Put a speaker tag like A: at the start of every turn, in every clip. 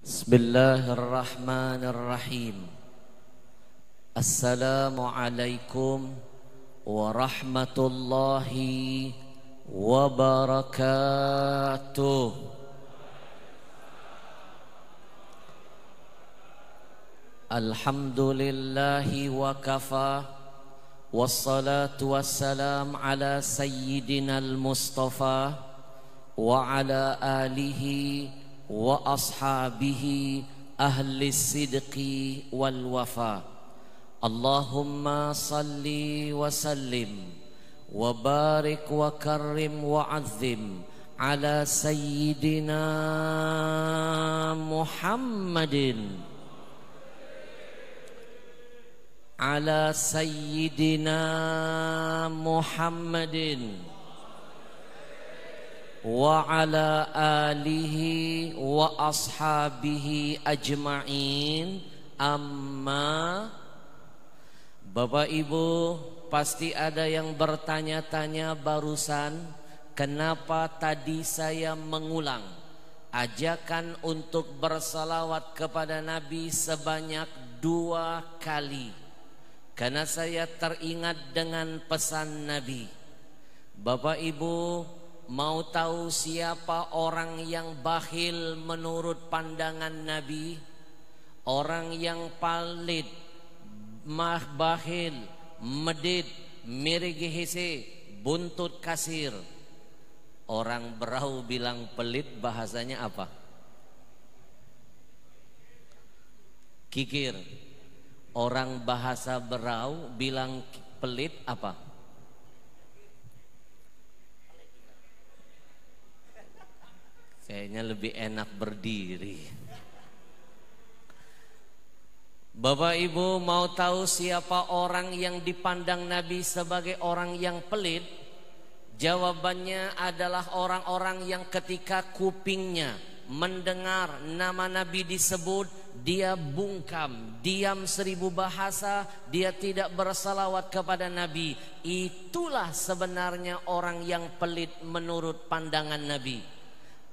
A: Bismillahirrahmanirrahim. Assalamualaikum warahmatullahi wabarakatuh. Alhamdulillahi wa kafa, wassalatu wassalam ala sayyidina al-mustafa wa ala alihi wa ashabihi ahli sidqi wal wafa. Allahumma salli wa sallim wa barik wa karrim wa azim ala sayyidina Muhammadin, ala sayyidina Muhammadin wa ala alihi wa ashabihi ajma'in. Amma, Bapak Ibu, pasti ada yang bertanya-tanya barusan, kenapa tadi saya mengulang ajakan untuk bersalawat kepada Nabi sebanyak 2 kali. Karena saya teringat dengan pesan Nabi. Bapak Ibu, mau tahu siapa orang yang bakhil menurut pandangan Nabi? Orang yang palit, bakhil, medit, mirigihisi, buntut kasir. Orang Berau bilang pelit, bahasanya apa? Kikir. Orang bahasa Berau bilang pelit apa? Kayaknya lebih enak berdiri. Bapak Ibu, mau tahu siapa orang yang dipandang Nabi sebagai orang yang pelit? Jawabannya adalah orang-orang yang ketika kupingnya mendengar nama Nabi disebut, dia bungkam, diam 1000 bahasa, dia tidak bersalawat kepada Nabi. Itulah sebenarnya orang yang pelit menurut pandangan Nabi.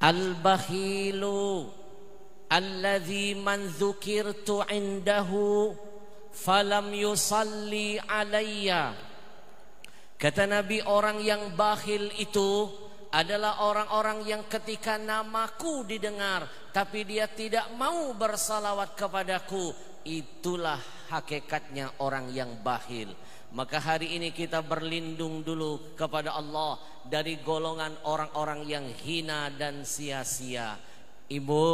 A: Al-bakhilu alladzi man dzukirtu indahu falam yusalli alayya. Kata Nabi, orang yang bakhil itu adalah orang-orang yang ketika namaku didengar tapi dia tidak mau bersalawat kepadaku. Itulah hakikatnya orang yang bakhil. Maka hari ini kita berlindung dulu kepada Allah dari golongan orang-orang yang hina dan sia-sia. Ibu,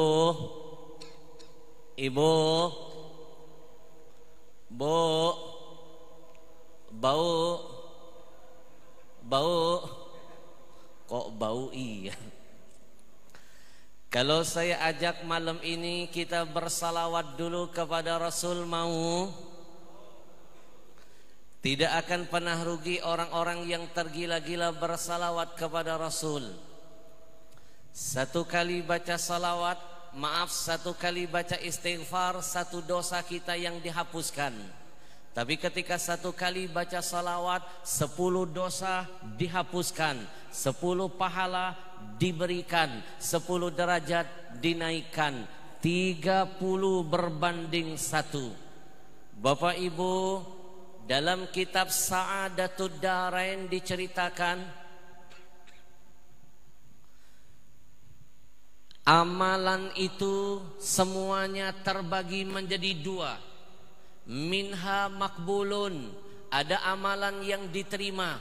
A: bau. Kok bau iya? Kalau saya ajak malam ini kita bersalawat dulu kepada Rasul, mau? Tidak akan pernah rugi orang-orang yang tergila-gila bersalawat kepada Rasul. 1 kali baca salawat, maaf, 1 kali baca istighfar, 1 dosa kita yang dihapuskan. Tapi ketika 1 kali baca salawat, 10 dosa dihapuskan, 10 pahala diberikan, 10 derajat dinaikkan, 30 berbanding 1. Bapak Ibu, dalam kitab Sa'adatud Darain diceritakan amalan itu semuanya terbagi menjadi 2. Minha makbulun, ada amalan yang diterima.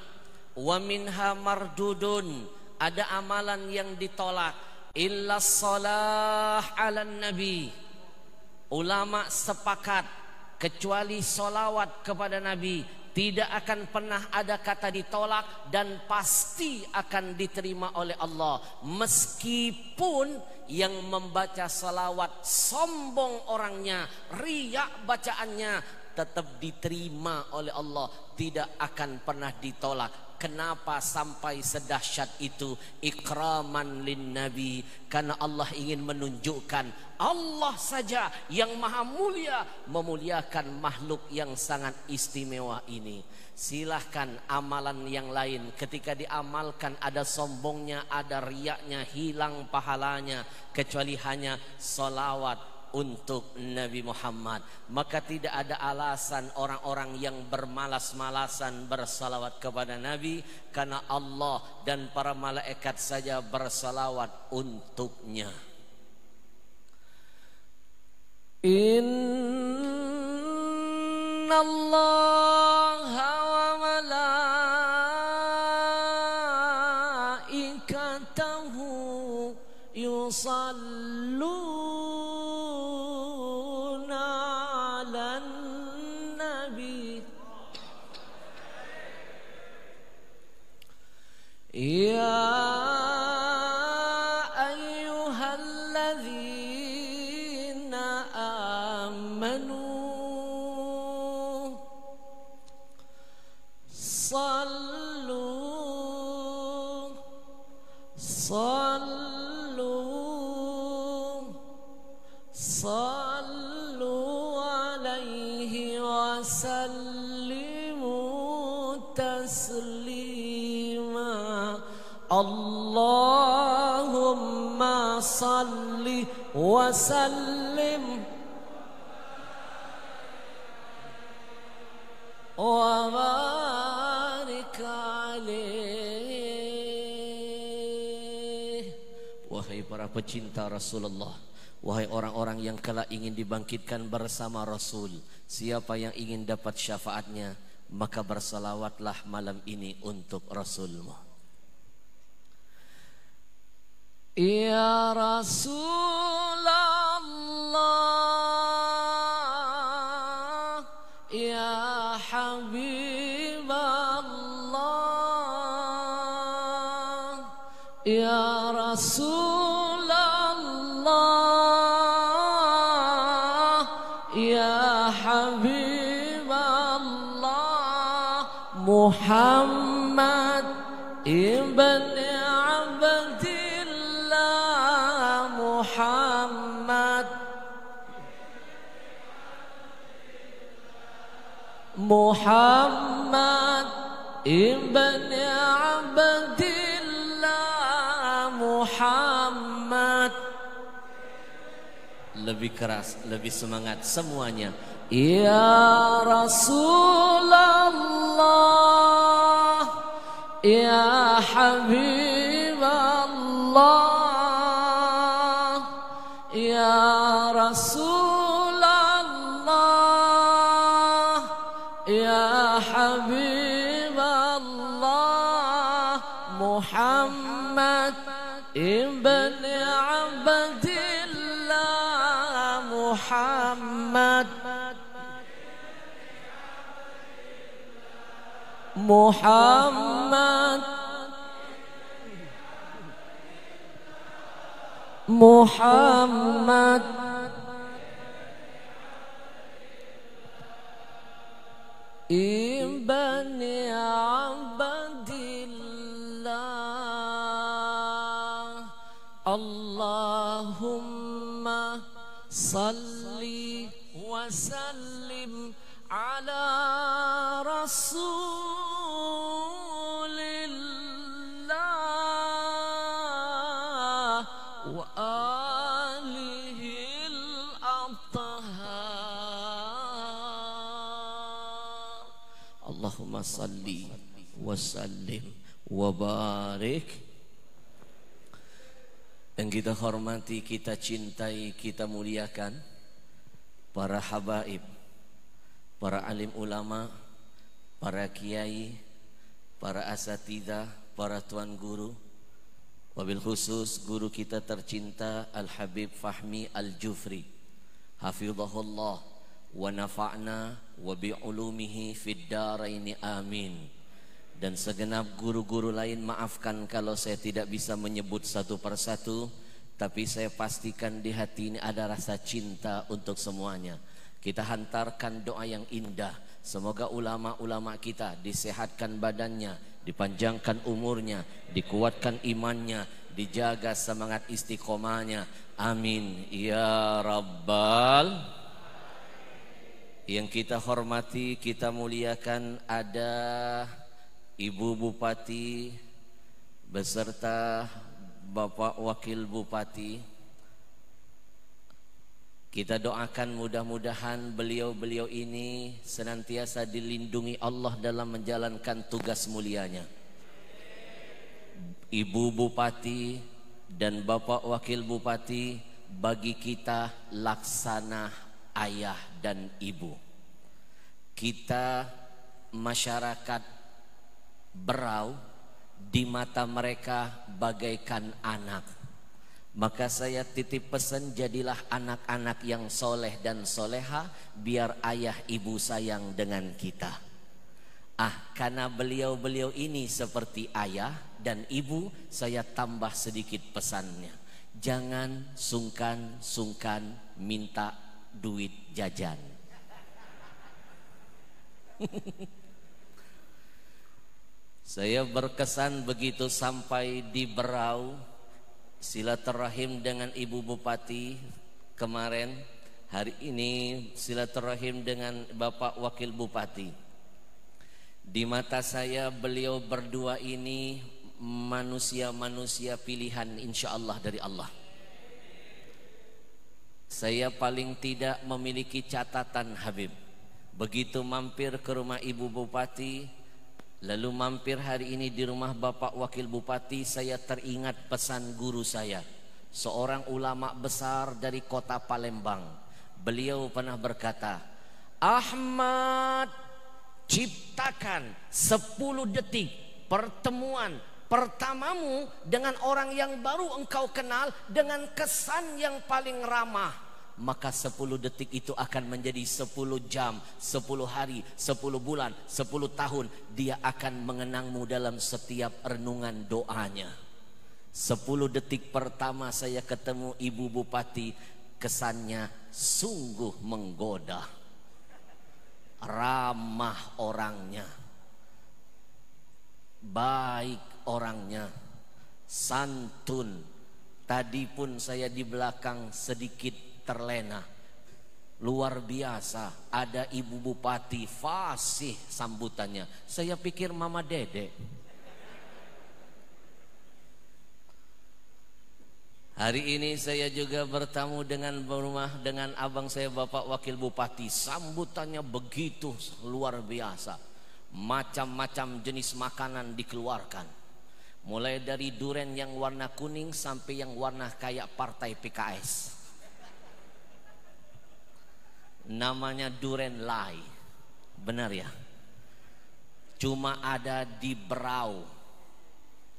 A: Wa minha mardudun, ada amalan yang ditolak. Illa shalah ala nabi. Ulama sepakat kecuali solawat kepada Nabi tidak akan pernah ada kata ditolak dan pasti akan diterima oleh Allah. Meskipun yang membaca salawat sombong orangnya, riak bacaannya, tetap diterima oleh Allah, tidak akan pernah ditolak. Kenapa sampai sedahsyat itu? Ikraman lin nabi, karena Allah ingin menunjukkan Allah saja yang maha mulia memuliakan makhluk yang sangat istimewa ini. Silahkan amalan yang lain, ketika diamalkan ada sombongnya, ada riaknya, hilang pahalanya, kecuali hanya salawat untuk Nabi Muhammad. Maka tidak ada alasan orang-orang yang bermalas-malasan bersalawat kepada Nabi, karena Allah dan para malaikat saja bersalawat untuknya. Inna Allah wa malaikatahu yusalluna ya ayyuhalladzina amanu sallu alaihi wa sallimu taslima. Allahumma salli wa sallim wa barik alaih. Wahai para pecinta Rasulullah, wahai orang-orang yang kelak ingin dibangkitkan bersama Rasul, siapa yang ingin dapat syafaatnya, maka bersalawatlah malam ini untuk Rasulmu. Ya Rasulullah, ya Habiballah, ya Rasulullah, ya Habiballah. Muhammad ibn Muhammad ibn Abdillah, Muhammad. Lebih keras, lebih semangat semuanya. Ya Rasulullah, ya Habiballah, ya Rasulullah, ya Habiballah. Muhammad ibn Abdillah, Muhammad. Muhammad, Muhammad. Ibn Abdillah. Allahumma salli wa sallim ala Rasulillah wa alihil athhar. Allahumma salli wa sallim wa barik. Yang kita hormati, kita cintai, kita muliakan para habaib, para alim ulama, para kiai, para asatidzah, para tuan guru, wabil khusus guru kita tercinta Al-Habib Fahmi Al-Jufri, hafizahullah wa nafa'na wa bi'ulumihi fid daraini amin. Dan segenap guru-guru lain, maafkan kalau saya tidak bisa menyebut satu persatu, tapi saya pastikan di hati ini ada rasa cinta untuk semuanya. Kita hantarkan doa yang indah, semoga ulama-ulama kita disehatkan badannya, dipanjangkan umurnya, dikuatkan imannya, dijaga semangat istiqomahnya. Amin ya rabbal. Yang kita hormati, kita muliakan, ada Ibu Bupati beserta Bapak Wakil Bupati. Kita doakan mudah-mudahan beliau-beliau ini senantiasa dilindungi Allah dalam menjalankan tugas mulianya. Ibu Bupati dan Bapak Wakil Bupati bagi kita laksana ayah dan ibu. Kita masyarakat Berau di mata mereka bagaikan anak. Maka saya titip pesan, jadilah anak-anak yang soleh dan soleha, biar ayah ibu sayang dengan kita. Karena beliau-beliau ini seperti ayah dan ibu, saya tambah sedikit pesannya. Jangan sungkan-sungkan minta duit jajan. Saya berkesan begitu sampai di Berau, silaturahim dengan Ibu Bupati kemarin. Hari ini silaturahim dengan Bapak Wakil Bupati. Di mata saya beliau berdua ini manusia-manusia pilihan insyaallah dari Allah. Saya paling tidak memiliki catatan Habib. Begitu mampir ke rumah Ibu Bupati, lalu mampir hari ini di rumah Bapak Wakil Bupati, saya teringat pesan guru saya, seorang ulama besar dari kota Palembang. Beliau pernah berkata, Ahmad, ciptakan 10 detik pertemuan pertamamu dengan orang yang baru engkau kenal dengan kesan yang paling ramah, maka 10 detik itu akan menjadi 10 jam, 10 hari, 10 bulan, 10 tahun. Dia akan mengenangmu dalam setiap renungan doanya. 10 detik pertama saya ketemu Ibu Bupati, kesannya sungguh menggoda. Ramah orangnya, baik orangnya, santun. Tadi pun saya di belakang sedikit terlena. Luar biasa, ada Ibu Bupati fasih sambutannya. Saya pikir Mama Dede. Hari ini saya juga bertamu dengan abang saya Bapak Wakil Bupati. Sambutannya begitu luar biasa. Macam-macam jenis makanan dikeluarkan. Mulai dari duren yang warna kuning sampai yang warna kayak partai PKS. Namanya duren lai. Benar ya? Cuma ada di Berau.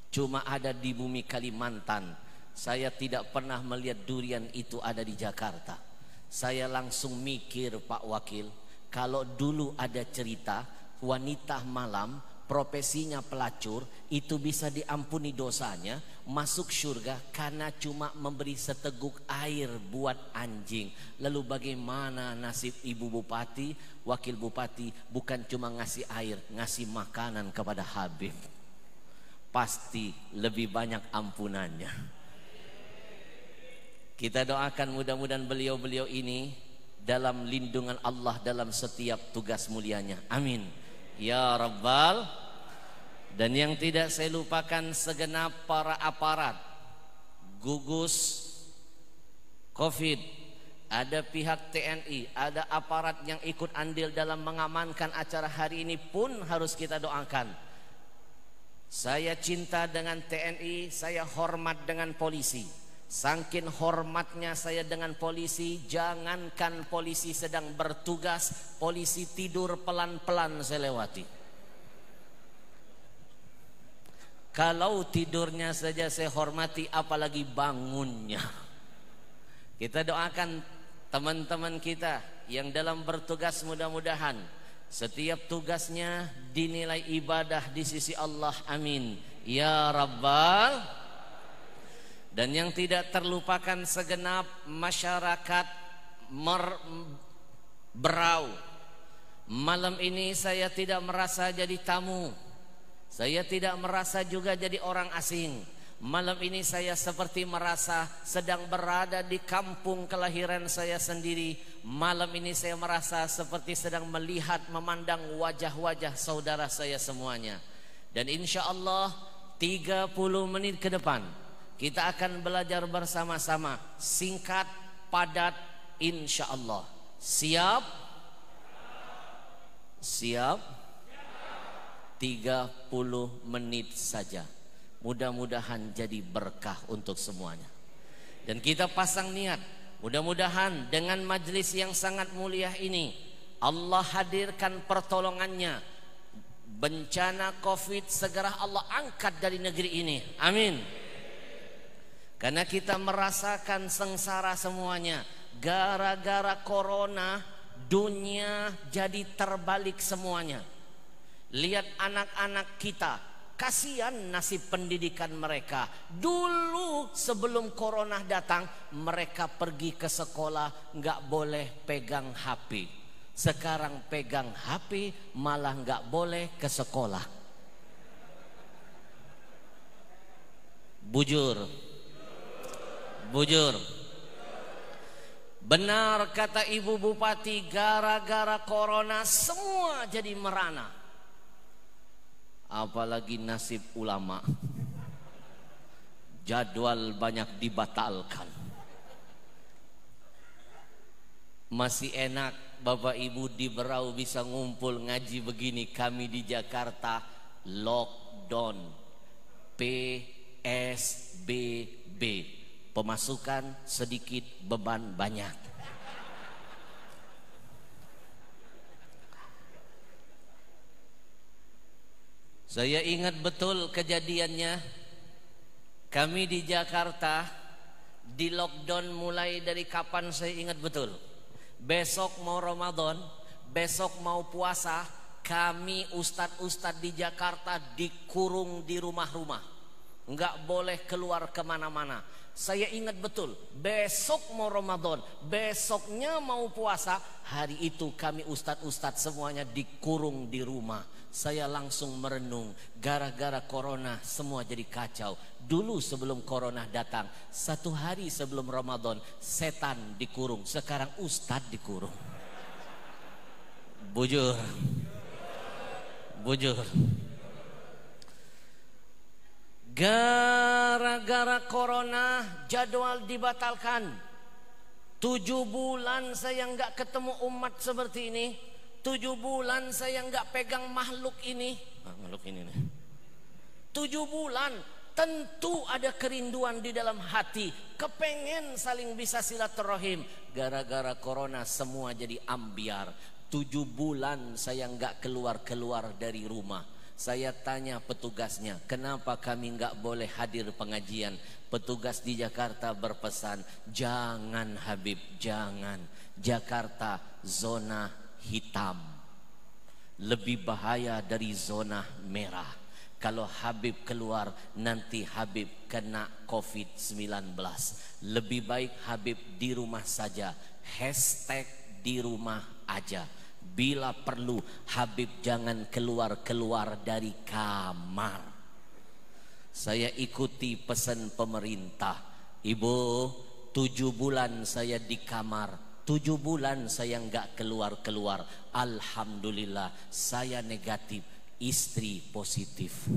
A: Cuma ada di bumi Kalimantan. Saya tidak pernah melihat durian itu ada di Jakarta. Saya langsung mikir Pak Wakil, kalau dulu ada cerita wanita malam profesinya pelacur itu bisa diampuni dosanya, masuk surga karena cuma memberi seteguk air buat anjing. Lalu bagaimana nasib Ibu Bupati, Wakil Bupati? Bukan cuma ngasih air, ngasih makanan kepada Habib. Pasti lebih banyak ampunannya. Kita doakan mudah-mudahan beliau-beliau ini dalam lindungan Allah dalam setiap tugas mulianya. Amin ya Rabbal. Dan yang tidak saya lupakan segenap para aparat gugus Covid, ada pihak TNI, ada aparat yang ikut andil dalam mengamankan acara hari ini pun harus kita doakan. Saya cinta dengan TNI, saya hormat dengan polisi. Saking hormatnya saya dengan polisi, jangankan polisi sedang bertugas, polisi tidur pelan-pelan saya lewati. Kalau tidurnya saja saya hormati, apalagi bangunnya. Kita doakan teman-teman kita yang dalam bertugas, mudah-mudahan setiap tugasnya dinilai ibadah di sisi Allah. Amin ya Rabbal. Dan yang tidak terlupakan segenap masyarakat Berau. Malam ini saya tidak merasa jadi tamu. Saya tidak merasa juga jadi orang asing. Malam ini saya seperti merasa sedang berada di kampung kelahiran saya sendiri. Malam ini saya merasa seperti sedang melihat, memandang wajah-wajah saudara saya semuanya. Dan insya Allah 30 menit ke depan kita akan belajar bersama-sama. Singkat, padat, insya Allah. Siap? Siap? 30 menit saja. Mudah-mudahan jadi berkah untuk semuanya. Dan kita pasang niat, mudah-mudahan dengan majlis yang sangat mulia ini Allah hadirkan pertolongannya. Bencana Covid segera Allah angkat dari negeri ini. Amin. Karena kita merasakan sengsara semuanya. Gara-gara corona dunia jadi terbalik semuanya. Lihat anak-anak kita, kasihan nasib pendidikan mereka. Dulu sebelum corona datang, mereka pergi ke sekolah nggak boleh pegang HP. Sekarang pegang HP malah nggak boleh ke sekolah. Bujur, bujur. Benar kata Ibu Bupati, gara-gara corona semua jadi merana. Apalagi nasib ulama, jadwal banyak dibatalkan. Masih enak Bapak Ibu di Berau bisa ngumpul ngaji begini. Kami di Jakarta lockdown, PSBB, pemasukan sedikit beban banyak. Saya ingat betul kejadiannya. Kami di Jakarta di lockdown mulai dari kapan saya ingat betul. Besok mau Ramadan, besok mau puasa, kami ustadz-ustadz di Jakarta dikurung di rumah-rumah. Enggak boleh keluar kemana-mana. Saya ingat betul, besok mau Ramadan, besoknya mau puasa. Hari itu kami ustadz-ustadz semuanya dikurung di rumah. Saya langsung merenung, gara-gara corona semua jadi kacau. Dulu sebelum corona datang, 1 hari sebelum Ramadan, setan dikurung. Sekarang ustadz dikurung. Bujur, bujur. Gara-gara corona jadwal dibatalkan. 7 bulan saya nggak ketemu umat seperti ini. 7 bulan saya nggak pegang makhluk ini. Makhluk ini nih. 7 bulan tentu ada kerinduan di dalam hati. Kepengen saling bisa silaturahim. Gara-gara corona semua jadi ambiar. 7 bulan saya nggak keluar-keluar dari rumah. Saya tanya petugasnya, kenapa kami nggak boleh hadir pengajian? Petugas di Jakarta berpesan, jangan Habib, jangan. Jakarta zona hitam, lebih bahaya dari zona merah. Kalau Habib keluar, nanti Habib kena COVID-19. Lebih baik Habib di rumah saja. Hashtag di rumah aja. Bila perlu Habib jangan keluar-keluar dari kamar. Saya ikuti pesan pemerintah. Ibu, 7 bulan saya di kamar, 7 bulan saya nggak keluar-keluar. Alhamdulillah saya negatif, istri positif.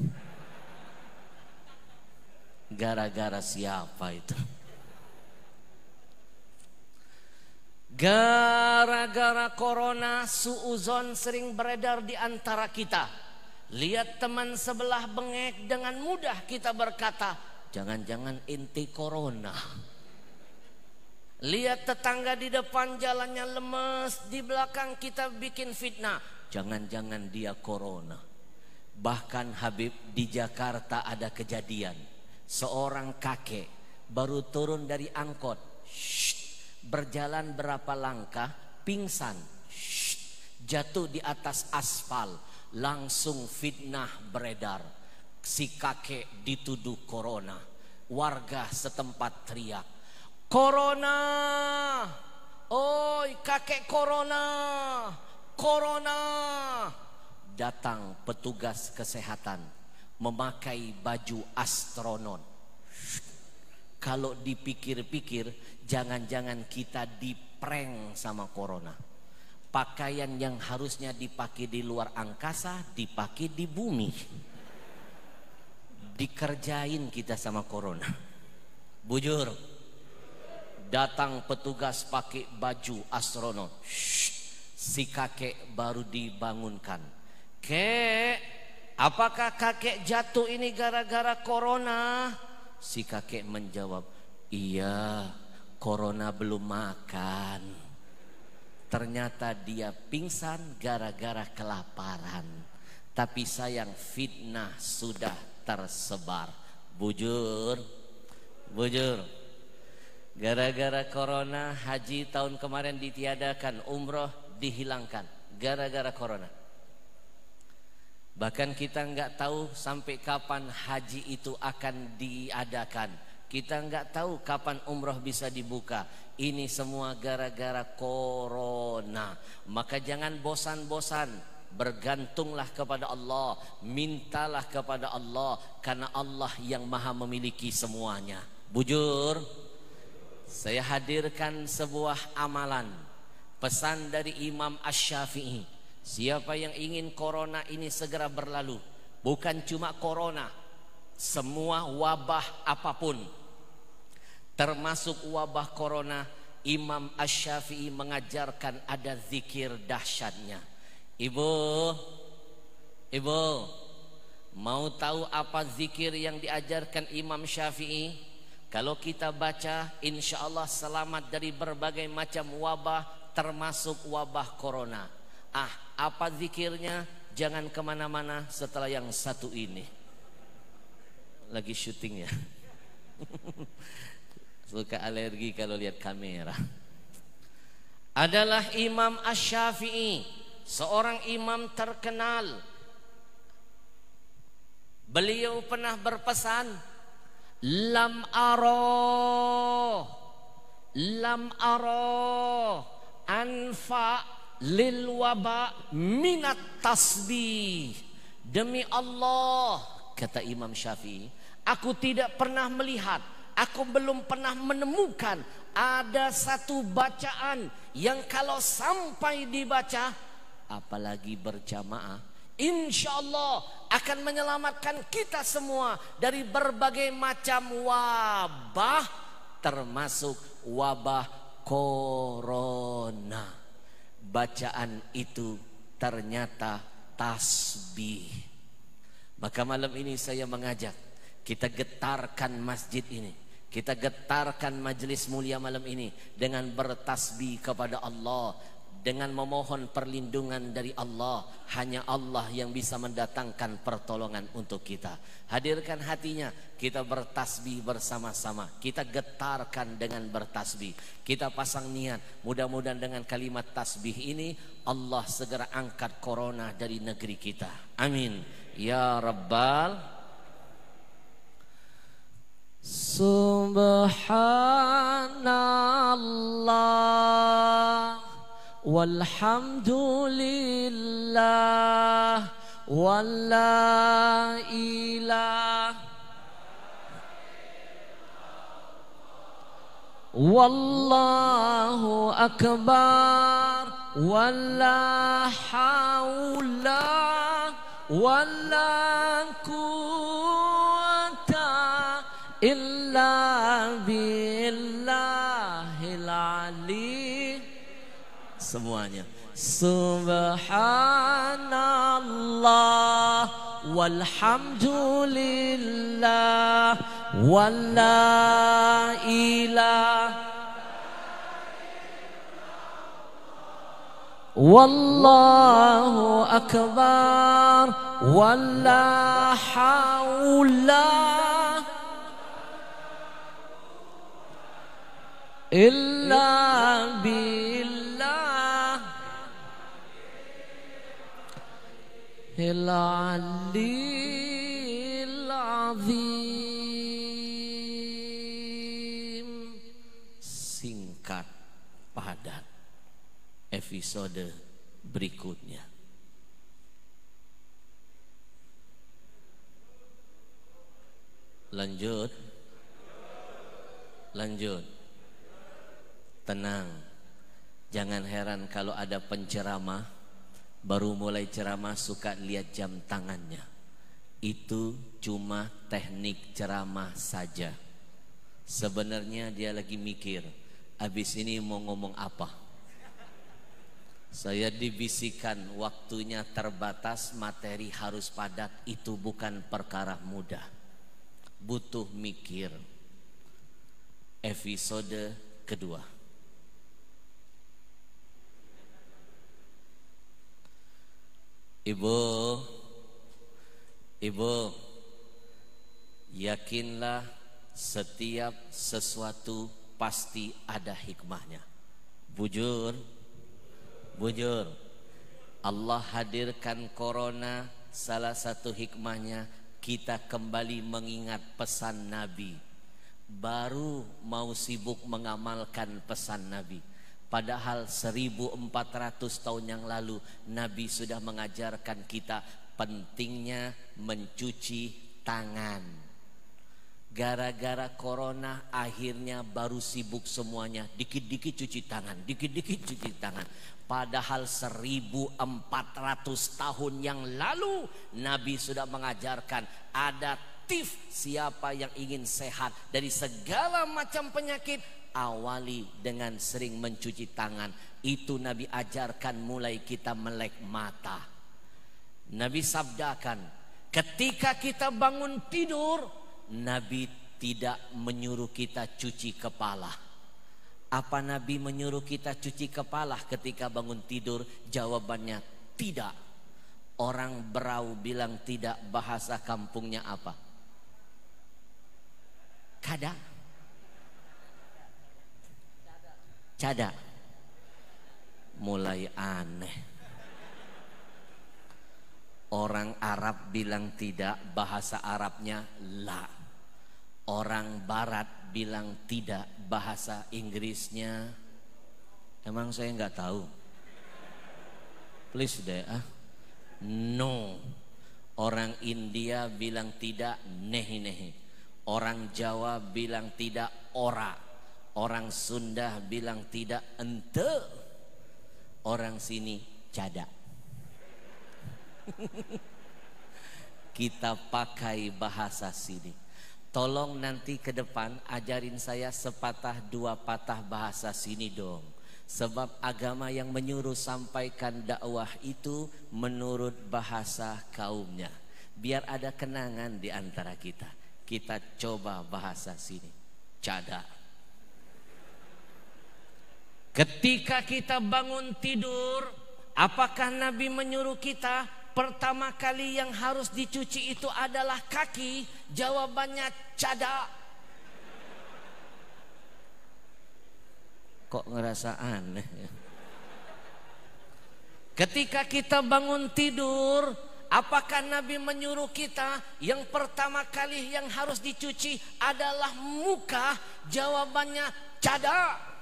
A: Gara-gara siapa itu? Gara-gara corona, suuzon sering beredar di antara kita. Lihat teman sebelah bengek, dengan mudah kita berkata, jangan-jangan inti corona. Lihat tetangga di depan jalannya lemes, di belakang kita bikin fitnah, jangan-jangan dia corona. Bahkan Habib, di Jakarta ada kejadian, seorang kakek baru turun dari angkot, berjalan berapa langkah, pingsan, jatuh di atas aspal, langsung fitnah beredar. Si kakek dituduh corona. Warga setempat teriak, corona, oi kakek corona, corona. Datang petugas kesehatan, memakai baju astronot. Kalau dipikir-pikir, jangan-jangan kita diprank sama corona. Pakaian yang harusnya dipakai di luar angkasa, dipakai di bumi. Dikerjain kita sama corona. Bujur. Datang petugas pakai baju astronot. Si kakek baru dibangunkan. Kek, apakah kakek jatuh ini gara-gara corona? Si kakek menjawab, iya, corona belum makan. Ternyata dia pingsan gara-gara kelaparan. Tapi sayang, fitnah sudah tersebar. Bujur, bujur. Gara-gara corona, haji tahun kemarin ditiadakan, umroh dihilangkan. Gara-gara corona. Bahkan kita nggak tahu sampai kapan haji itu akan diadakan. Kita nggak tahu kapan umroh bisa dibuka. Ini semua gara-gara corona. Maka jangan bosan-bosan. Bergantunglah kepada Allah. Mintalah kepada Allah. Karena Allah yang maha memiliki semuanya. Bujur. Saya hadirkan sebuah amalan. Pesan dari Imam Asy-Syafi'i. Siapa yang ingin corona ini segera berlalu, bukan cuma corona, semua wabah apapun, termasuk wabah corona, Imam Asy-Syafi'i mengajarkan ada zikir dahsyatnya. Ibu, mau tahu apa zikir yang diajarkan Imam Syafi'i? Kalau kita baca, insya Allah selamat dari berbagai macam wabah, termasuk wabah corona. Apa zikirnya? Jangan kemana-mana setelah yang satu ini. Lagi syuting ya. Suka alergi kalau lihat kamera. Adalah Imam Asy-Syafi'i, seorang imam terkenal. Beliau pernah berpesan, lam aro anfa lil waba minat tasbih. Demi Allah, kata Imam Syafi'i, aku tidak pernah melihat, aku belum pernah menemukan ada satu bacaan yang kalau sampai dibaca, apalagi berjamaah, insya Allah akan menyelamatkan kita semua dari berbagai macam wabah, termasuk wabah corona. Bacaan itu ternyata tasbih. Maka malam ini saya mengajak kita getarkan masjid ini, kita getarkan majelis mulia malam ini dengan bertasbih kepada Allah, dengan memohon perlindungan dari Allah. Hanya Allah yang bisa mendatangkan pertolongan untuk kita. Hadirkan hatinya, kita bertasbih bersama-sama. Kita getarkan dengan bertasbih. Kita pasang niat, mudah-mudahan dengan kalimat tasbih ini Allah segera angkat corona dari negeri kita. Amin ya rabbal. Subhanallah walhamdulillah wala ilah wallahu akbar wala haula wala quwwata illa billahil ali. Semuanya subhanallah walhamdulillah wala ilah wallahu akbar wala haula illa billah al-aliyyil azim. Singkat, padat, episode berikutnya. Lanjut. Lanjut. Tenang. Jangan heran kalau ada penceramah baru mulai ceramah suka lihat jam tangannya. Itu cuma teknik ceramah saja. Sebenarnya dia lagi mikir, abis ini mau ngomong apa. Saya dibisikkan waktunya terbatas, materi harus padat. Itu bukan perkara mudah, butuh mikir. Episode kedua. Ibu, yakinlah setiap sesuatu pasti ada hikmahnya. Bujur. Allah hadirkan corona, salah satu hikmahnya kita kembali mengingat pesan Nabi. Baru mau sibuk mengamalkan pesan Nabi. Padahal 1400 tahun yang lalu Nabi sudah mengajarkan kita pentingnya mencuci tangan. Gara-gara corona akhirnya baru sibuk semuanya. Dikit-dikit cuci tangan, dikit-dikit cuci tangan. Padahal 1400 tahun yang lalu Nabi sudah mengajarkan ada tips siapa yang ingin sehat dari segala macam penyakit. Awali dengan sering mencuci tangan. Itu Nabi ajarkan mulai kita melek mata. Nabi sabdakan, ketika kita bangun tidur, Nabi tidak menyuruh kita cuci kepala. Apa Nabi menyuruh kita cuci kepala ketika bangun tidur? Jawabannya tidak. Orang Berau bilang tidak, bahasa kampungnya apa? Cada. Mulai aneh. Orang Arab bilang tidak, bahasa Arabnya la. Orang Barat bilang tidak, bahasa Inggrisnya emang saya nggak tahu. Please deh no. Orang India bilang tidak, nehi. Orang Jawa bilang tidak, ora. Orang Sunda bilang tidak, ente. Orang sini cada. Kita pakai bahasa sini. Tolong nanti ke depan ajarin saya sepatah dua patah bahasa sini dong. Sebab agama yang menyuruh sampaikan dakwah itu menurut bahasa kaumnya. Biar ada kenangan di antara kita. Kita coba bahasa sini. Cada. Ketika kita bangun tidur, apakah Nabi menyuruh kita pertama kali yang harus dicuci itu adalah kaki? Jawabannya cada. Kok ngerasa aneh ya? Ketika kita bangun tidur, apakah Nabi menyuruh kita yang pertama kali yang harus dicuci adalah muka? Jawabannya cada.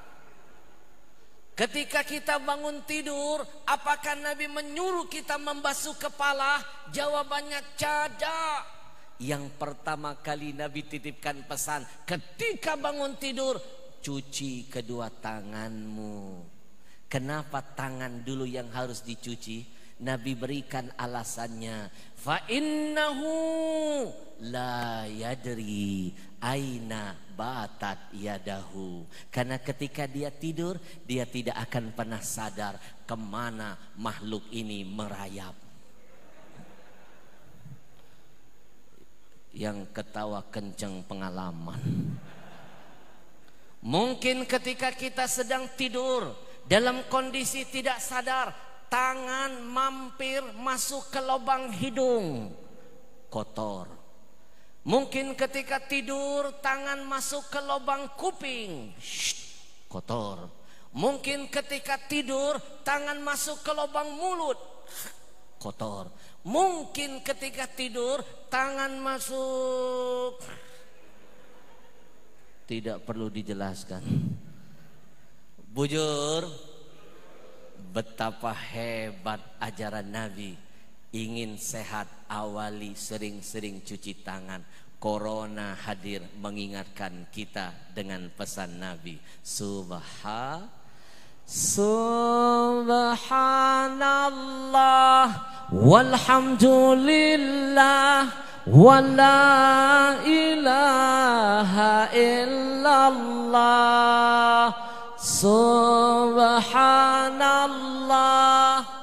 A: Ketika kita bangun tidur, apakah Nabi menyuruh kita membasuh kepala? Jawabannya cada. Yang pertama kali Nabi titipkan pesan, ketika bangun tidur, cuci kedua tanganmu. Kenapa tangan dulu yang harus dicuci? Nabi berikan alasannya. Fa innahu la yadri aina batat yadahu. Karena ketika dia tidur, dia tidak akan pernah sadar kemana makhluk ini merayap. Yang ketawa kenceng pengalaman. Mungkin ketika kita sedang tidur dalam kondisi tidak sadar, tangan mampir masuk ke lubang hidung, kotor. Mungkin ketika tidur tangan masuk ke lubang kuping, kotor. Mungkin ketika tidur tangan masuk ke lubang mulut, kotor. Mungkin ketika tidur tangan masuk, tidak perlu dijelaskan. Bujur, betapa hebat ajaran Nabi. Ingin sehat, awali sering-sering cuci tangan. Corona hadir mengingatkan kita dengan pesan Nabi. Subhanallah walhamdulillah wala ilaha illallah. Subhanallah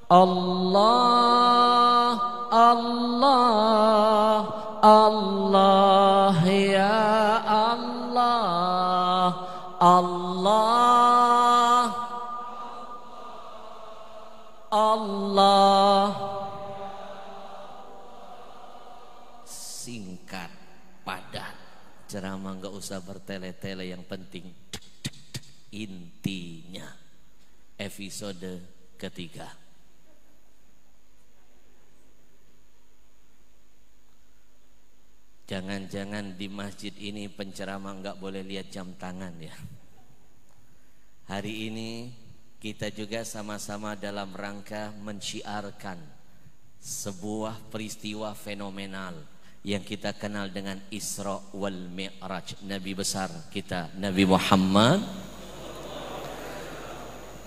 A: Allah Allah Allah ya Allah Allah Allah. Singkat, padat, ceramah nggak usah bertele-tele, yang penting intinya. Episode ketiga. Jangan-jangan di masjid ini penceramah nggak boleh lihat jam tangan ya. Hari ini kita juga sama-sama dalam rangka mensyiarkan sebuah peristiwa fenomenal yang kita kenal dengan Isra wal Mi'raj, Nabi besar kita Nabi Muhammad.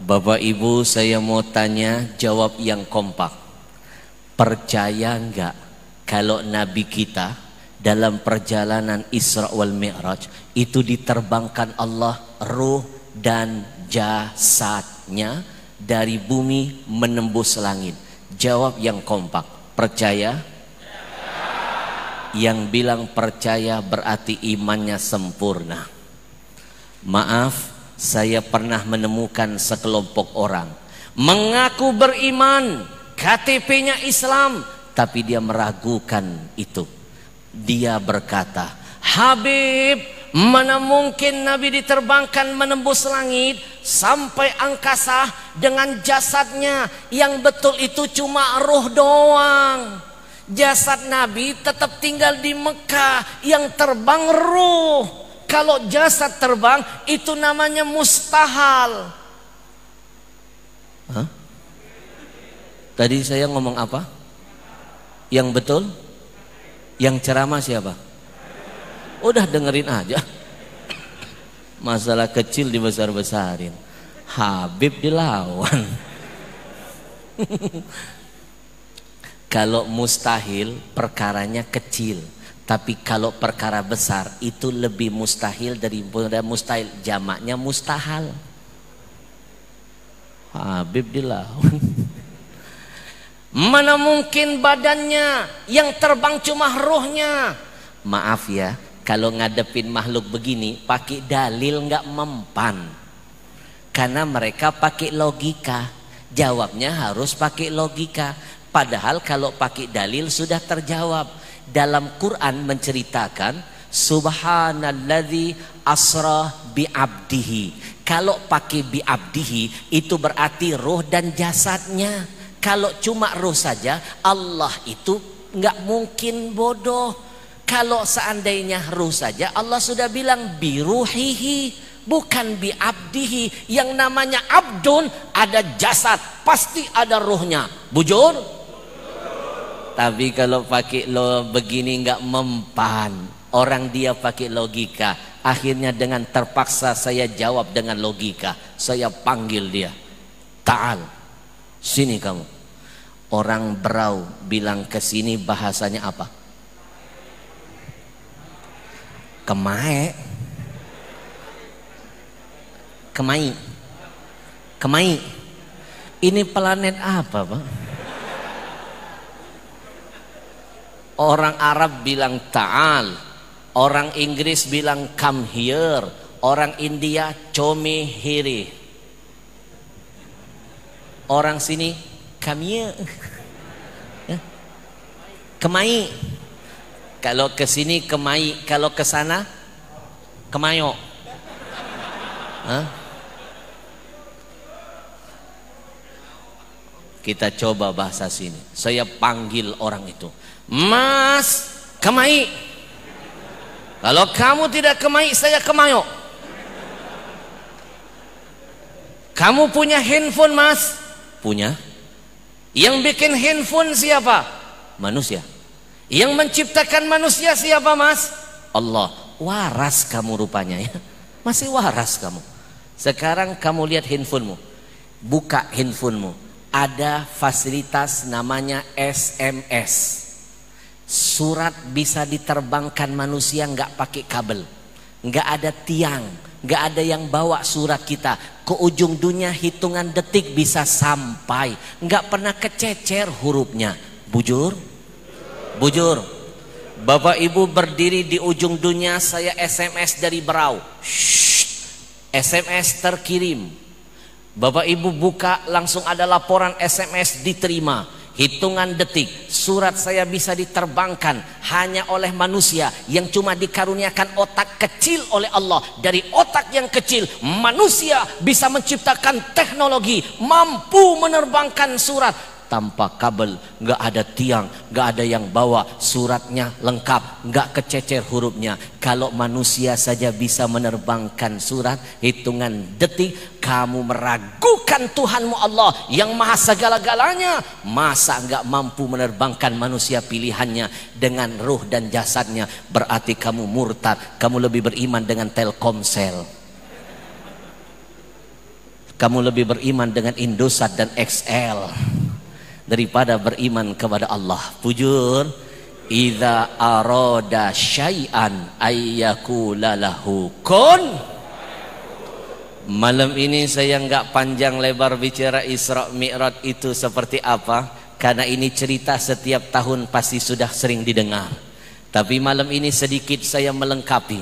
A: Bapak Ibu, saya mau tanya, jawab yang kompak. Percaya enggak kalau Nabi kita dalam perjalanan Isra wal Mi'raj itu diterbangkan Allah ruh dan jasadnya dari bumi menembus langit? Jawab yang kompak. Percaya? Yang bilang percaya berarti imannya sempurna. Maaf, saya pernah menemukan sekelompok orang mengaku beriman, KTP-nya Islam, tapi dia meragukan itu. Dia berkata, Habib, mana mungkin Nabi diterbangkan menembus langit sampai angkasa dengan jasadnya? Yang betul itu cuma ruh doang. Jasad Nabi tetap tinggal di Mekah, yang terbang ruh. Kalau jasad terbang itu namanya mustahil. Hah? Tadi saya ngomong apa? Yang betul? Yang ceramah siapa? Udah dengerin aja. Masalah kecil dibesar-besarin. Habib dilawan. Kalau mustahil perkaranya kecil, tapi kalau perkara besar itu lebih mustahil daripada mustahil. Jamaknya mustahal. Habib dilawan. Mana mungkin badannya, yang terbang cuma ruhnya. Maaf ya, kalau ngadepin makhluk begini pakai dalil nggak mempan, karena mereka pakai logika. Jawabnya harus pakai logika. Padahal kalau pakai dalil sudah terjawab. Dalam Quran menceritakan Subhanalladzi asra bi'abdihi. Kalau pakai bi'abdihi itu berarti ruh dan jasadnya. Kalau cuma ruh saja, Allah itu nggak mungkin bodoh. Kalau seandainya ruh saja, Allah sudah bilang biruhihi, bukan bi'abdihi. Yang namanya abdun ada jasad, pasti ada ruhnya. Bujur? Tapi kalau pakai lo begini nggak mempan. Orang dia pakai logika. Akhirnya dengan terpaksa saya jawab dengan logika. Saya panggil dia. Ta'al, sini kamu. Orang Berau bilang ke sini bahasanya apa? Kemae. Kemai. Kemai. Ini planet apa, Pak? Orang Arab bilang ta'al, orang Inggris bilang come here, orang India come here, orang sini come here. Kemai. Kalau ke sini kemai, kalau ke sana kemayo. Hah? Kita coba bahasa sini. Saya panggil orang itu, Mas Kemai. Kalau kamu tidak kemai, saya kemayo. Kamu punya handphone, Mas? Punya. Yang bikin handphone siapa? Manusia. Yang menciptakan manusia siapa, Mas? Allah. Waras kamu rupanya ya. Masih waras kamu. Sekarang kamu lihat handphonemu. Buka handphonemu. Ada fasilitas namanya SMS. Surat bisa diterbangkan manusia nggak pakai kabel. Nggak ada tiang. Nggak ada yang bawa surat kita ke ujung dunia, hitungan detik bisa sampai. Nggak pernah kececer hurufnya. Bujur? Bujur. Bapak Ibu berdiri di ujung dunia, saya SMS dari Berau. SMS terkirim. Bapak Ibu buka, langsung ada laporan SMS diterima. Hitungan detik, surat saya bisa diterbangkan hanya oleh manusia yang cuma dikaruniakan otak kecil oleh Allah. Dari otak yang kecil, manusia bisa menciptakan teknologi mampu menerbangkan surat tanpa kabel, nggak ada tiang, nggak ada yang bawa, suratnya lengkap, nggak kececer hurufnya. Kalau manusia saja bisa menerbangkan surat hitungan detik, kamu meragukan Tuhanmu Allah yang maha segala-galanya, masa nggak mampu menerbangkan manusia pilihannya dengan ruh dan jasadnya? Berarti kamu murtad, kamu lebih beriman dengan Telkomsel, kamu lebih beriman dengan Indosat dan XL daripada beriman kepada Allah. Bujur. Idza arada syai'an ayyakula lahu kun. Malam ini saya nggak panjang lebar bicara Isra Mi'raj itu seperti apa, karena ini cerita setiap tahun pasti sudah sering didengar. Tapi malam ini sedikit saya melengkapi.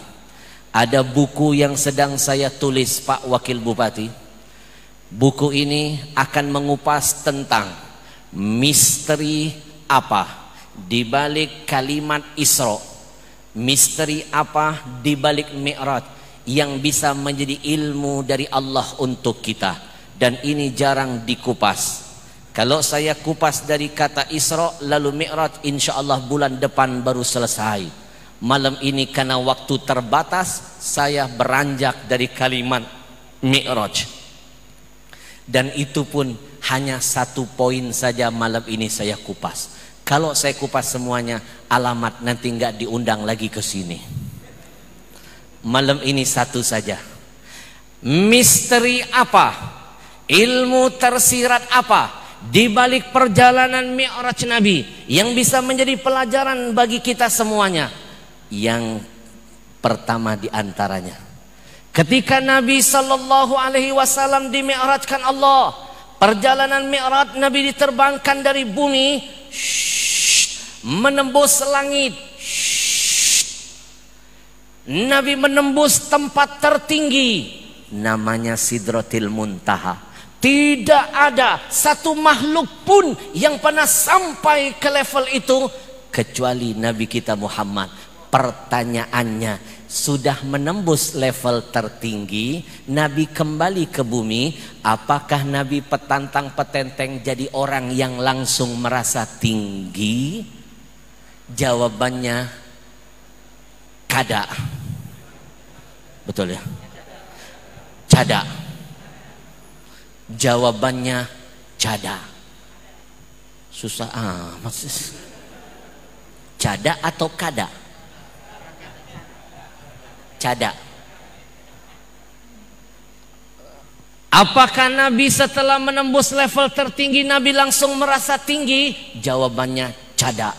A: Ada buku yang sedang saya tulis, Pak Wakil Bupati. Buku ini akan mengupas tentang misteri apa di balik kalimat Isra, misteri apa di balik Mi'raj yang bisa menjadi ilmu dari Allah untuk kita. Dan ini jarang dikupas. Kalau saya kupas dari kata Isra lalu Mi'raj, insya Allah bulan depan baru selesai. Malam ini karena waktu terbatas, saya beranjak dari kalimat Mi'raj. Dan itu pun hanya satu poin saja malam ini saya kupas. Kalau saya kupas semuanya, alamat nanti nggak diundang lagi ke sini. Malam ini satu saja. Misteri apa? Ilmu tersirat apa di balik perjalanan Mi'raj Nabi yang bisa menjadi pelajaran bagi kita semuanya? Yang pertama di antaranya, ketika Nabi Sallallahu Alaihi Wasallam di-mi'rajkan Allah, perjalanan Mi'raj Nabi diterbangkan dari bumi menembus langit. Nabi menembus tempat tertinggi namanya Sidratil Muntaha. Tidak ada satu makhluk pun yang pernah sampai ke level itu kecuali Nabi kita Muhammad. Pertanyaannya, sudah menembus level tertinggi, Nabi kembali ke bumi, apakah Nabi petantang petenteng jadi orang yang langsung merasa tinggi? Jawabannya kada. Betul ya? Cada. Jawabannya cada. Susah amat. Cada atau kada? Cada. Apakah Nabi setelah menembus level tertinggi Nabi langsung merasa tinggi? Jawabannya cada.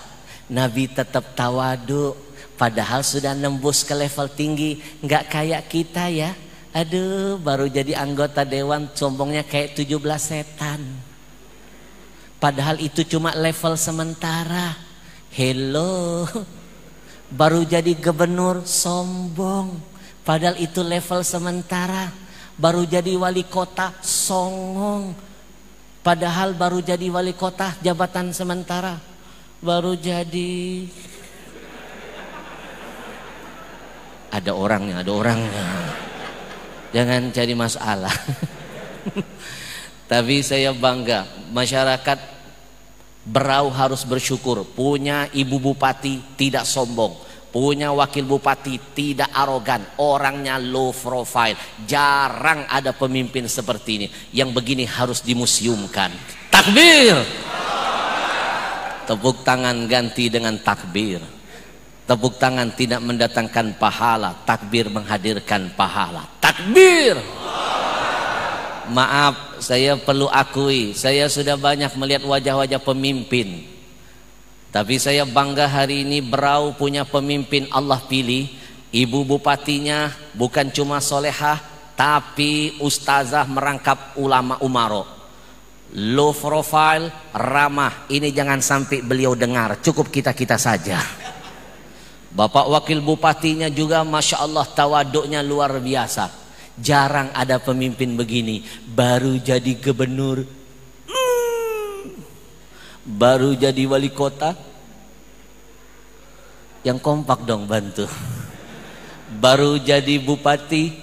A: Nabi tetap tawadu, padahal sudah nembus ke level tinggi. Nggak kayak kita ya. Aduh, baru jadi anggota dewan sombongnya kayak 17 setan. Padahal itu cuma level sementara. Hello. Baru jadi gubernur sombong, padahal itu level sementara. Baru jadi wali kota songong, padahal baru jadi wali kota jabatan sementara. Baru jadi, ada orangnya, ada orangnya. Jangan cari masalah. Tapi saya bangga, masyarakat Berau harus bersyukur punya ibu bupati tidak sombong, punya wakil bupati tidak arogan, orangnya low profile. Jarang ada pemimpin seperti ini. Yang begini harus dimuseumkan. Takbir. Tepuk tangan ganti dengan takbir. Tepuk tangan tidak mendatangkan pahala, takbir menghadirkan pahala. Takbir. Maaf, saya perlu akui, saya sudah banyak melihat wajah-wajah pemimpin. Tapi saya bangga hari ini Berau punya pemimpin Allah pilih. Ibu bupatinya bukan cuma solehah, tapi ustazah merangkap ulama umaro. Low profile, ramah. Ini jangan sampai beliau dengar, cukup kita-kita saja. Bapak wakil bupatinya juga Masya Allah tawaduknya luar biasa. Jarang ada pemimpin begini. Baru jadi gubernur, baru jadi wali kota. Yang kompak dong bantu. Baru jadi bupati.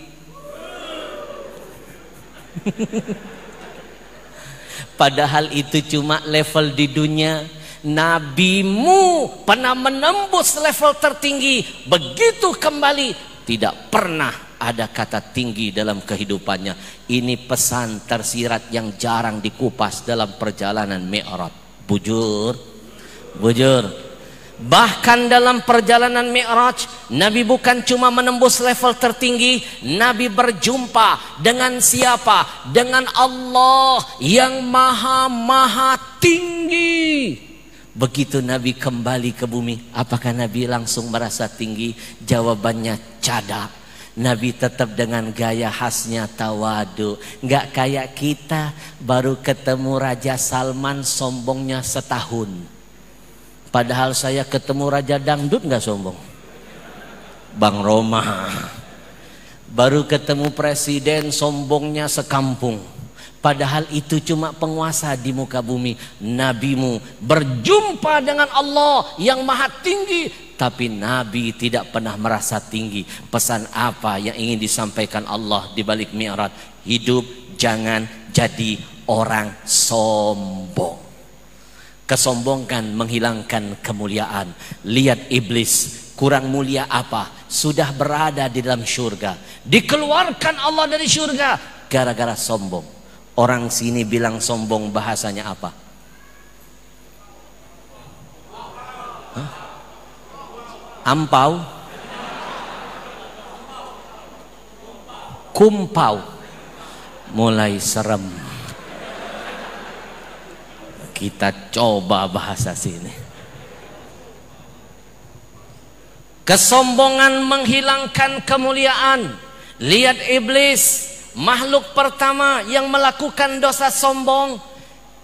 A: Padahal itu cuma level di dunia. Nabimu pernah menembus level tertinggi. Begitu kembali tidak pernah ada kata tinggi dalam kehidupannya. Ini pesan tersirat yang jarang dikupas dalam perjalanan Mi'raj. Bujur, bujur. Bahkan dalam perjalanan Mi'raj, Nabi bukan cuma menembus level tertinggi, Nabi berjumpa dengan siapa? Dengan Allah yang maha tinggi. Begitu Nabi kembali ke bumi, apakah Nabi langsung merasa tinggi? Jawabannya cada. Nabi tetap dengan gaya khasnya tawadu. Nggak kayak kita baru ketemu Raja Salman sombongnya setahun. Padahal saya ketemu Raja Dangdut nggak sombong. Bang Roma. Baru ketemu Presiden sombongnya sekampung. Padahal itu cuma penguasa di muka bumi. Nabimu berjumpa dengan Allah yang maha tinggi. Tapi Nabi tidak pernah merasa tinggi. Pesan apa yang ingin disampaikan Allah di balik Mi'raj? Hidup jangan jadi orang sombong. Kesombongan menghilangkan kemuliaan. Lihat iblis, kurang mulia apa? Sudah berada di dalam surga. Dikeluarkan Allah dari surga gara-gara sombong. Orang sini bilang sombong bahasanya apa? Hah? Ampau? Kumpau? Mulai serem. Kita coba bahasa sini. Kesombongan menghilangkan kemuliaan. Lihat iblis, makhluk pertama yang melakukan dosa sombong.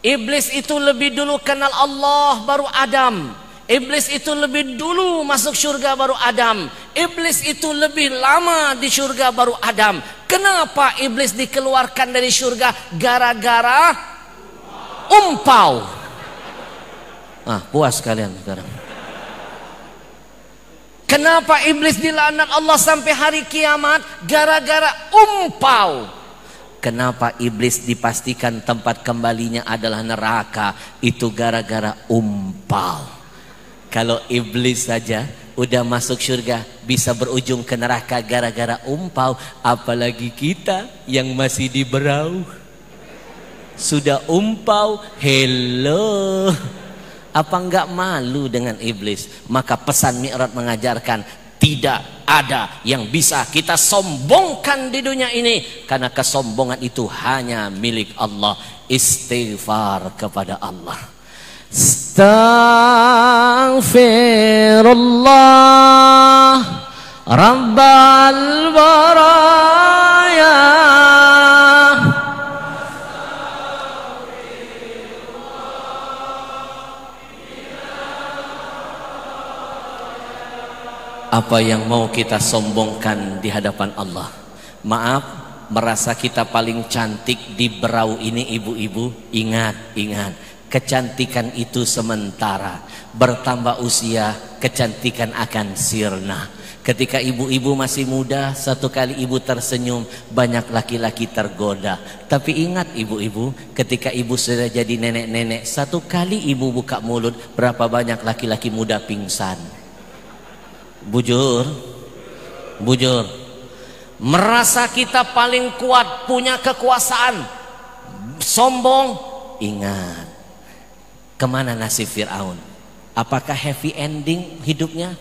A: Iblis itu lebih dulu kenal Allah baru Adam. Iblis itu lebih dulu masuk surga baru Adam. Iblis itu lebih lama di surga baru Adam. Kenapa iblis dikeluarkan dari surga? Gara-gara umpau. Puas kalian sekarang. Kenapa iblis dilaknat Allah sampai hari kiamat? Gara-gara umpau. Kenapa iblis dipastikan tempat kembalinya adalah neraka? Itu gara-gara umpau. Kalau iblis saja udah masuk surga bisa berujung ke neraka gara-gara umpau, apalagi kita yang masih di Berau. Sudah umpau, hello. Apa enggak malu dengan iblis? Maka pesan Mi'raj mengajarkan tidak ada yang bisa kita sombongkan di dunia ini, karena kesombongan itu hanya milik Allah. Istighfar kepada Allah. Astaghfirullah Rabbal baraya. Apa yang mau kita sombongkan di hadapan Allah? Maaf, merasa kita paling cantik di Berau ini ibu-ibu. Ingat, ingat, kecantikan itu sementara. Bertambah usia, kecantikan akan sirna. Ketika ibu-ibu masih muda, satu kali ibu tersenyum, banyak laki-laki tergoda. Tapi ingat ibu-ibu, ketika ibu sudah jadi nenek-nenek, satu kali ibu buka mulut, berapa banyak laki-laki muda pingsan. Bujur, bujur. Merasa kita paling kuat, punya kekuasaan, sombong. Ingat, kemana nasib Fir'aun? Apakah happy ending hidupnya?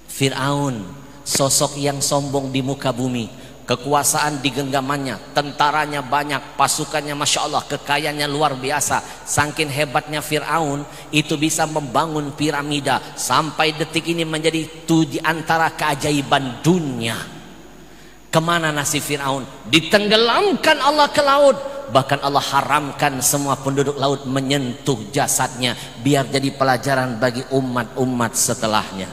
A: Fir'aun, sosok yang sombong di muka bumi, kekuasaan di genggamannya, tentaranya banyak, pasukannya Masya Allah, kekayaannya luar biasa. Saking hebatnya Fir'aun, itu bisa membangun piramida, sampai detik ini menjadi itu di antara keajaiban dunia. Kemana nasib Fir'aun? Ditenggelamkan Allah ke laut. Bahkan Allah haramkan semua penduduk laut menyentuh jasadnya, biar jadi pelajaran bagi umat-umat setelahnya.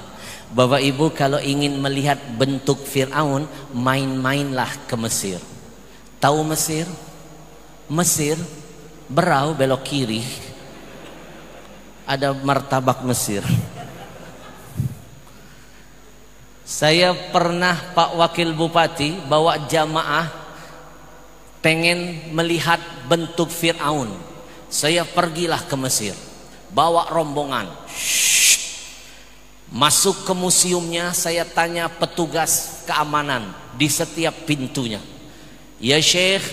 A: Bapak Ibu, kalau ingin melihat bentuk Fir'aun, main-mainlah ke Mesir. Tahu Mesir? Mesir, Berau belok kiri, ada martabak Mesir. Saya pernah Pak Wakil Bupati bawa jamaah pengen melihat bentuk Fir'aun. Saya pergilah ke Mesir, bawa rombongan. Masuk ke museumnya, saya tanya petugas keamanan di setiap pintunya. Ya Syekh,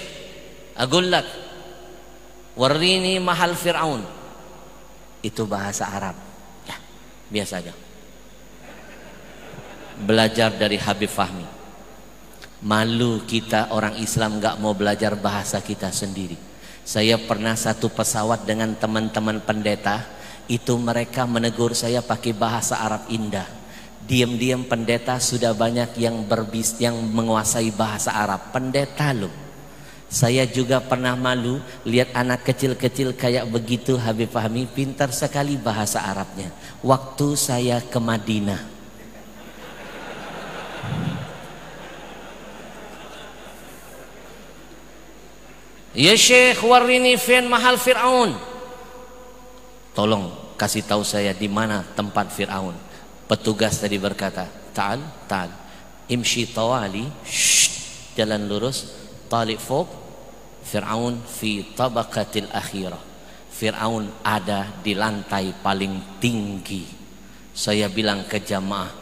A: agullak, warini mahal Fir'aun. Itu bahasa Arab. Ya, biasa aja. Belajar dari Habib Fahmi. Malu kita orang Islam gak mau belajar bahasa kita sendiri. Saya pernah satu pesawat dengan teman-teman pendeta, itu mereka menegur saya pakai bahasa Arab indah. Diam-diam pendeta sudah banyak yang menguasai bahasa Arab. Pendeta loh. Saya juga pernah malu lihat anak kecil-kecil kayak begitu. Habib Fahmi pintar sekali bahasa Arabnya. Waktu saya ke Madinah, ya Syekh, warini fin mahal Fir'aun. Tolong kasih tahu saya di mana tempat Fir'aun. Petugas tadi berkata, ta'al, ta'al, imshi tawali, jalan lurus, talik fok, Fir'aun fi tabaqatil akhirah. Fir'aun ada di lantai paling tinggi. Saya bilang ke jamaah,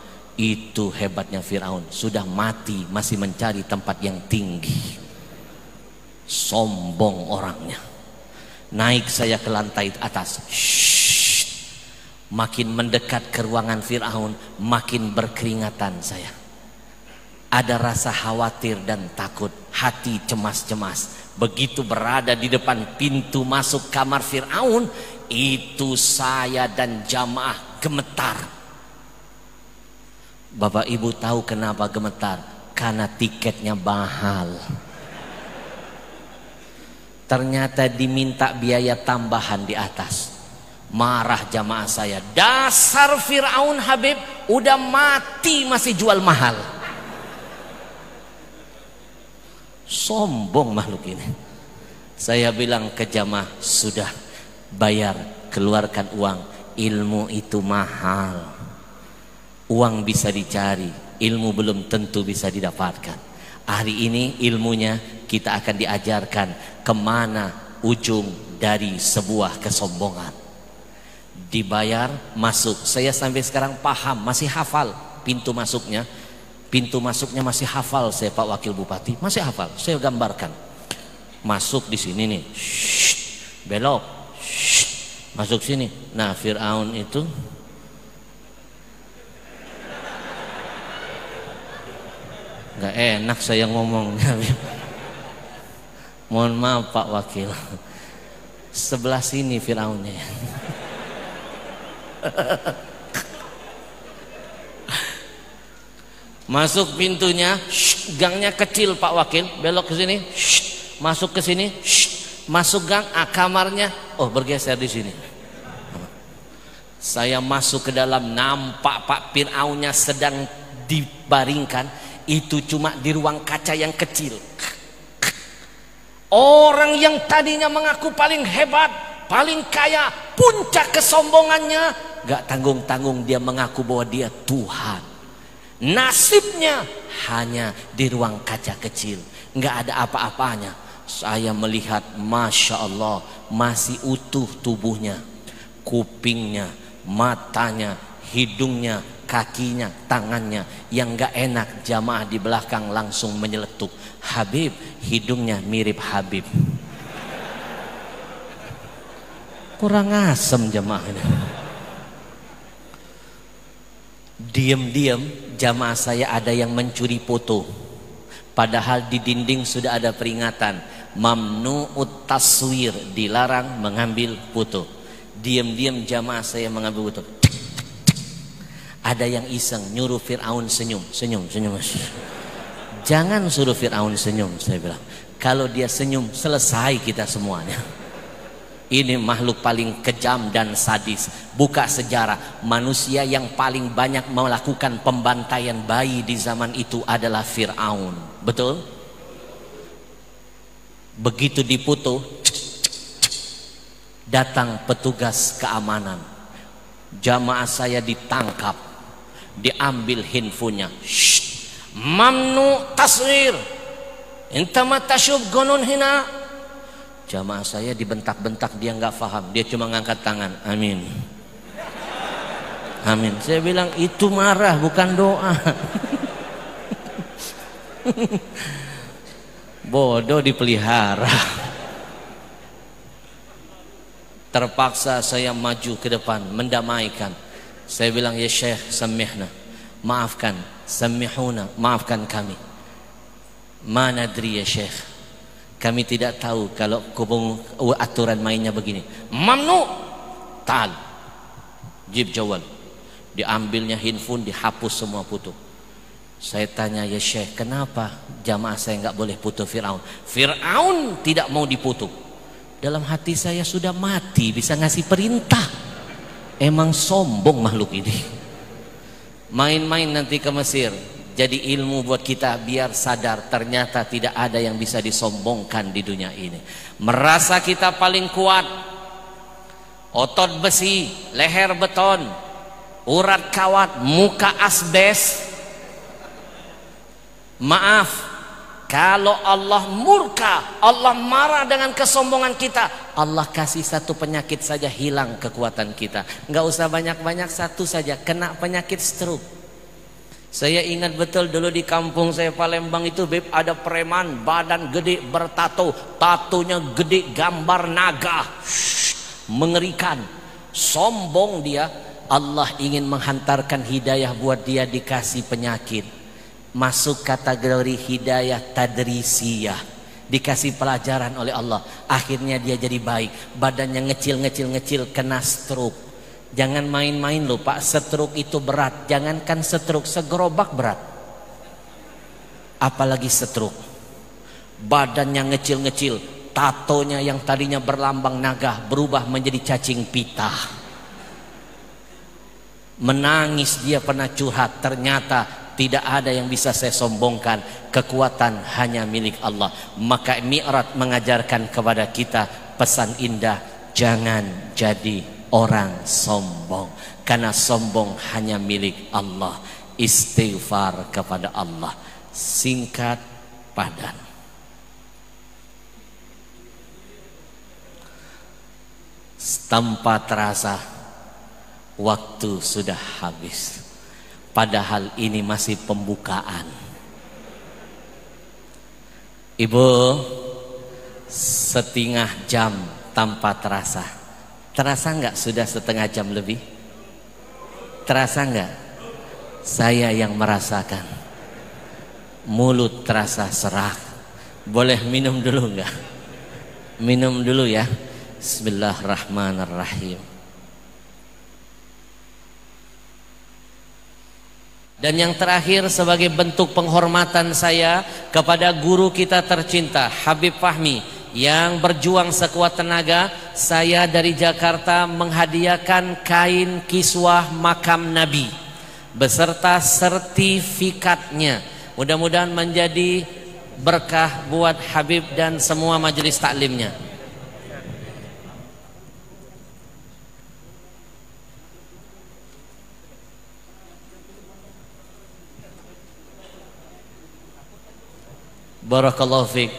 A: itu hebatnya Fir'aun, sudah mati masih mencari tempat yang tinggi. Sombong orangnya. Naik saya ke lantai atas. Makin mendekat ke ruangan Fir'aun, makin berkeringatan saya. Ada rasa khawatir dan takut, hati cemas-cemas. Begitu berada di depan pintu masuk kamar Fir'aun, itu saya dan jamaah gemetar. Bapak Ibu tahu kenapa gemetar? Karena tiketnya mahal. Ternyata diminta biaya tambahan di atas. Marah jamaah saya. Dasar Fir'aun Habib, udah mati masih jual mahal. Sombong makhluk ini. Saya bilang ke jamaah, sudah bayar, keluarkan uang. Ilmu itu mahal. Uang bisa dicari, ilmu belum tentu bisa didapatkan. Hari ini ilmunya kita akan diajarkan kemana ujung dari sebuah kesombongan. Dibayar, masuk. Saya sampai sekarang paham, masih hafal pintu masuknya. Pintu masuknya masih hafal saya Pak Wakil Bupati, masih hafal. Saya gambarkan. Masuk di sini nih. Belok. Masuk sini. Nah, Fir'aun itu gak enak saya ngomongnya. Mohon maaf Pak Wakil. Sebelah sini Fir'aunnya. Masuk pintunya, gangnya kecil Pak Wakil, belok ke sini, masuk ke sini, masuk gang, kamarnya, oh bergeser di sini. Saya masuk ke dalam, nampak Pak Fir'aunnya sedang dibaringkan. Itu cuma di ruang kaca yang kecil. Orang yang tadinya mengaku paling hebat, paling kaya, puncak kesombongannya, gak tanggung-tanggung dia mengaku bahwa dia Tuhan. Nasibnya hanya di ruang kaca kecil, gak ada apa-apanya. Saya melihat, Masya Allah, masih utuh tubuhnya, kupingnya, matanya, hidungnya, kakinya, tangannya. Yang gak enak, jamaah di belakang langsung menyeletuk, Habib, hidungnya mirip Habib. Kurang asem jamaahnya. Diam-diam jamaah saya ada yang mencuri foto. Padahal di dinding sudah ada peringatan, mamnu'ut taswir, dilarang mengambil foto. Diam-diam jamaah saya mengambil foto. Ada yang iseng nyuruh Fir'aun senyum. Jangan suruh Fir'aun senyum, saya bilang. Kalau dia senyum, selesai kita semuanya. Ini makhluk paling kejam dan sadis. Buka sejarah, manusia yang paling banyak melakukan pembantaian bayi di zaman itu adalah Fir'aun. Betul? Begitu dipoto, datang petugas keamanan. Jamaah saya ditangkap, diambil handphonenya. Mamnu taswir, intama tasyub gonun hina. Jamaah saya dibentak-bentak, dia nggak paham, dia cuma ngangkat tangan, amin, amin. Saya bilang itu marah bukan doa. Bodoh dipelihara. Terpaksa saya maju ke depan mendamaikan. Saya bilang, ya Syekh, samihna, maafkan, samihuna, maafkan kami. Ma nadri ya Syekh, kami tidak tahu kalau aturan mainnya begini. Mamnu, ta'al, jib jawal. Diambilnya handphone, dihapus semua foto. Saya tanya, ya Syekh, kenapa jamaah saya nggak boleh foto Fir'aun? Fir'aun tidak mau dipoto. Dalam hati saya, sudah mati bisa ngasih perintah. Emang sombong makhluk ini. Main-main nanti ke Mesir, jadi ilmu buat kita biar sadar ternyata tidak ada yang bisa disombongkan di dunia ini. Merasa kita paling kuat, otot besi, leher beton, urat kawat, muka asbes. Maaf, kalau Allah murka, Allah marah dengan kesombongan kita, Allah kasih satu penyakit saja, hilang kekuatan kita. Nggak usah banyak-banyak, satu saja, kena penyakit stroke. Saya ingat betul dulu di kampung saya Palembang itu, Beb, ada preman badan gede bertato, tatonya gede gambar naga. Mengerikan, sombong dia. Allah ingin menghantarkan hidayah buat dia, dikasih penyakit. Masuk kategori hidayah tadrisiyah, dikasih pelajaran oleh Allah. Akhirnya dia jadi baik, badannya ngecil, kena stroke. Jangan main-main loh Pak, stroke itu berat. Jangankan stroke, segerobak berat, apalagi stroke. Badannya ngecil, tatonya yang tadinya berlambang naga berubah menjadi cacing pita. Menangis dia, pernah curhat, ternyata tidak ada yang bisa saya sombongkan, kekuatan hanya milik Allah. Maka Mi'raj mengajarkan kepada kita pesan indah, jangan jadi orang sombong, karena sombong hanya milik Allah. Istighfar kepada Allah, singkat padat. Tanpa terasa waktu sudah habis. Padahal ini masih pembukaan. Ibu, setengah jam tanpa terasa. Terasa nggak sudah setengah jam lebih? Terasa nggak? Saya yang merasakan. Mulut terasa serak. Boleh minum dulu nggak? Minum dulu ya. Bismillahirrahmanirrahim. Dan yang terakhir, sebagai bentuk penghormatan saya kepada guru kita tercinta Habib Fahmi yang berjuang sekuat tenaga, saya dari Jakarta menghadiahkan kain kiswah makam Nabi beserta sertifikatnya. Mudah-mudahan menjadi berkah buat Habib dan semua majelis taklimnya. Barakallahu fiik.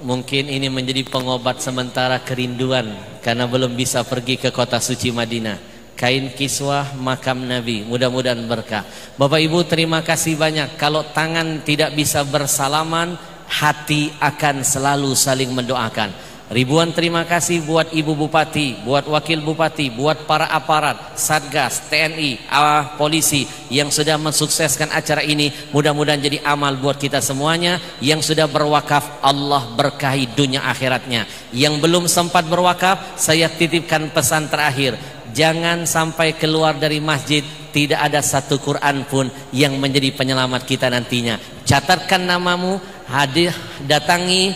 A: Mungkin ini menjadi pengobat sementara kerinduan karena belum bisa pergi ke kota suci Madinah. kain kiswah makam Nabi. Mudah-mudahan berkah. Bapak Ibu terima kasih banyak. Kalau tangan tidak bisa bersalaman, hati akan selalu saling mendoakan. Ribuan terima kasih buat Ibu Bupati, buat Wakil Bupati, buat para aparat, Satgas, TNI, polisi yang sudah mensukseskan acara ini. Mudah-mudahan jadi amal buat kita semuanya. Yang sudah berwakaf, Allah berkahi dunia akhiratnya. Yang belum sempat berwakaf, saya titipkan pesan terakhir. Jangan sampai keluar dari masjid tidak ada satu Quran pun yang menjadi penyelamat kita nantinya. Catatkan namamu, hadir, datangi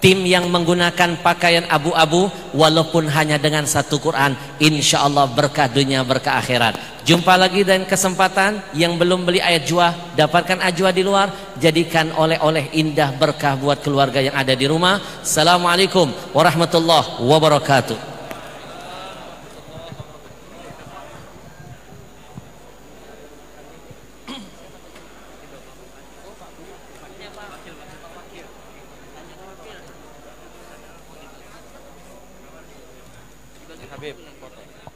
A: tim yang menggunakan pakaian abu-abu, walaupun hanya dengan satu Quran, insya Allah berkah dunia, berkah akhirat. Jumpa lagi dan kesempatan. Yang belum beli ayat jua, dapatkan ajwa di luar, jadikan oleh-oleh indah berkah buat keluarga yang ada di rumah. Assalamualaikum warahmatullahi wabarakatuh.
B: Habib, foto.